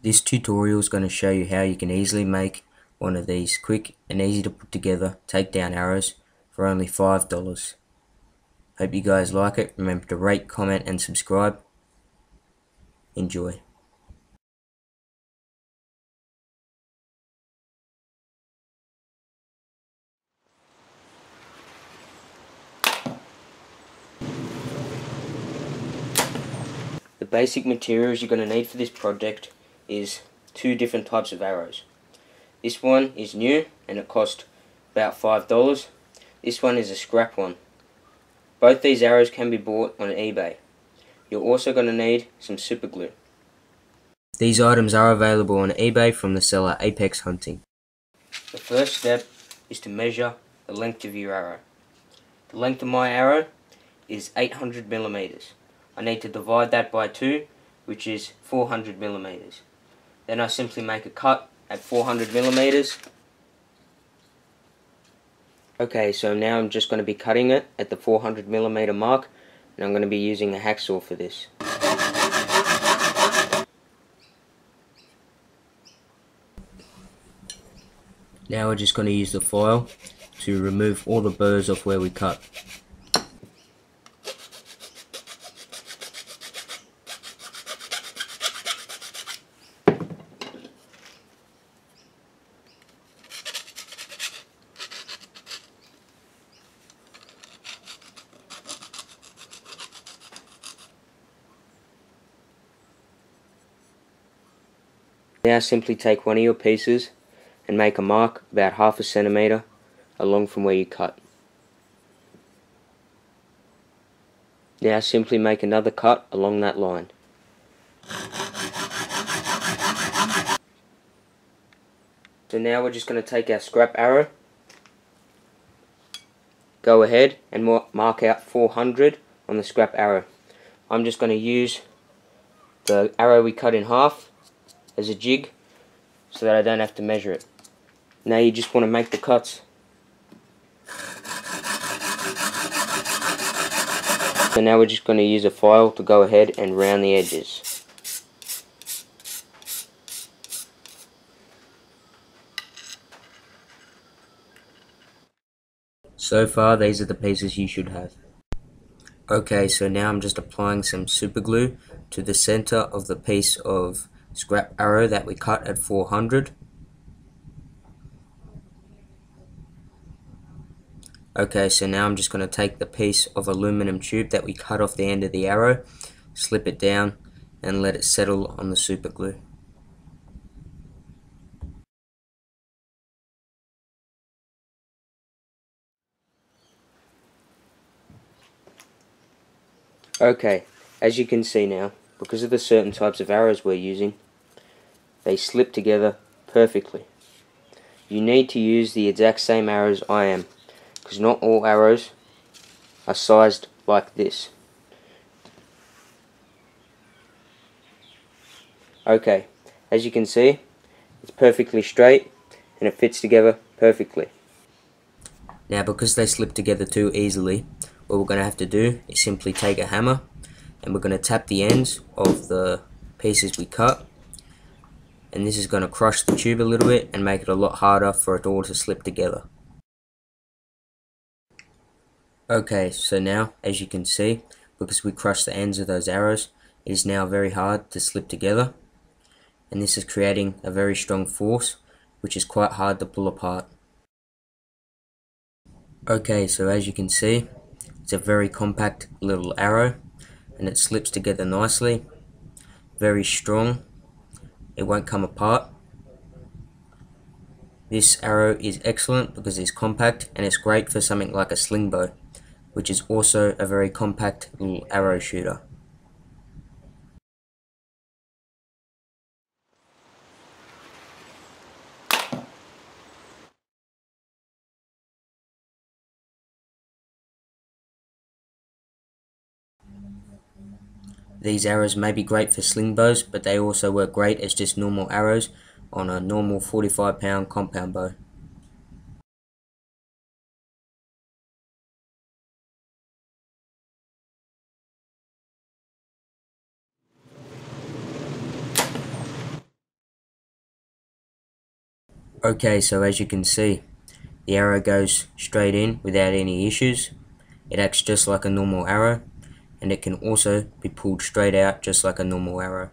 This tutorial is going to show you how you can easily make one of these quick and easy to put together takedown arrows for only $5. Hope you guys like it. Remember to rate, comment and subscribe. Enjoy. The basic materials you're going to need for this project is two different types of arrows. This one is new and it cost about $5. This one is a scrap one. Both these arrows can be bought on eBay. You're also going to need some super glue. These items are available on eBay from the seller Apex Hunting. The first step is to measure the length of your arrow. The length of my arrow is 800 millimeters. I need to divide that by 2, which is 400 millimeters. Then I simply make a cut at 400 millimeters. Okay, so now I'm just going to be cutting it at the 400 millimeter mark, and I'm going to be using a hacksaw for this. Now we're just going to use the file to remove all the burrs off where we cut. Now simply take one of your pieces and make a mark about half a centimeter along from where you cut. Now simply make another cut along that line. So now we're just going to take our scrap arrow, go ahead and mark out 400 on the scrap arrow. I'm just going to use the arrow we cut in half as a jig so that I don't have to measure it. Now you just want to make the cuts. So now we're just going to use a file to go ahead and round the edges. So far these are the pieces you should have. Okay, so now I'm just applying some super glue to the center of the piece of scrap arrow that we cut at 400. Okay, so now I'm just going to take the piece of aluminum tube that we cut off the end of the arrow, slip it down and let it settle on the super glue. Okay, as you can see now, because of the certain types of arrows we're using, they slip together perfectly. You need to use the exact same arrows I am, because not all arrows are sized like this. Okay, as you can see, it's perfectly straight and it fits together perfectly. Now because they slip together too easily, what we're going to have to do is simply take a hammer and we're going to tap the ends of the pieces we cut, and this is going to crush the tube a little bit and make it a lot harder for it all to slip together. Okay, so now as you can see, because we crushed the ends of those arrows, it is now very hard to slip together, and this is creating a very strong force which is quite hard to pull apart. Okay, so as you can see, it's a very compact little arrow and it slips together nicely, very strong, it won't come apart. This arrow is excellent because it's compact and it's great for something like a sling bow, which is also a very compact little arrow shooter. These arrows may be great for sling bows, but they also work great as just normal arrows on a normal 45-pound compound bow. Okay, so as you can see, the arrow goes straight in without any issues. It acts just like a normal arrow, and it can also be pulled straight out just like a normal arrow.